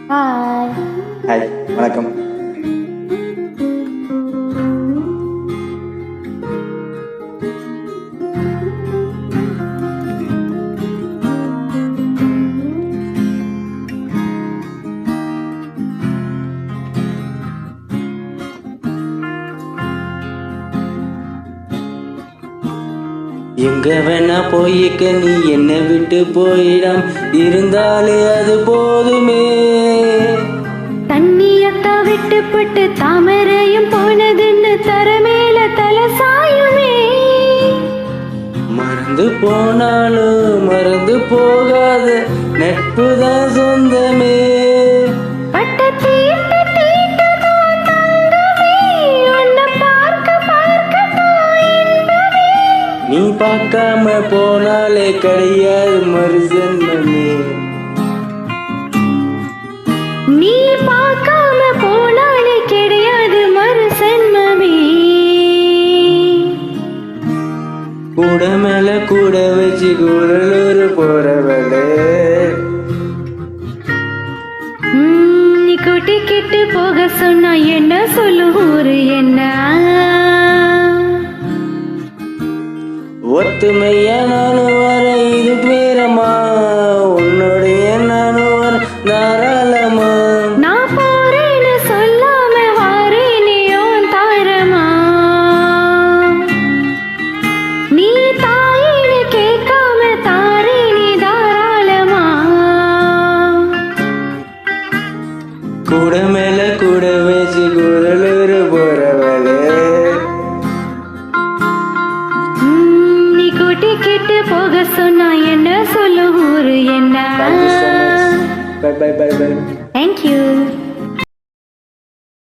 Hi. Hi, வணக்கம். எங்க வேணா போய்க்க, நீ என்னை விட்டு போயிடாம் இருந்தாலே அது போதுமே. தண்ணியத்த விட்டுப்பட்டு தாமரையும் போனதுன்னு தரமேல தலை சாயுமே. மறந்து போனாலும் மறந்து போகாத நட்புதான் சொந்தமே. நீ பார்க்காம போனாலே கிடையாது மறு ஜென்மமே. நீ பார்க்காம போனாலே கிடையாது மறு ஜென்மமே. கூட மேல கூட வச்சு கூடலூர் போறவளே. நீ கூட்டிக்கிட்டு போக சொன்னா என்ன சொல்லும் ஊரு என்ன? ஒத்துமையா நானும் வர இது பேரமா, உன்னுடைய நானும் வர தாராளமா. நான் போறேன்னு சொல்லாம வாரேனியோன் தாரமா. நீ தாயின்னு கேட்காம தாரேனி தாராளமா. கூட மேல கூட வச்சு கூடலூர் போறவளே. கூட்டிக்கிட்டு போக சொன்னா என்ன சொல்லும் ஊரு என்ன? Bye bye bye bye. Thank you.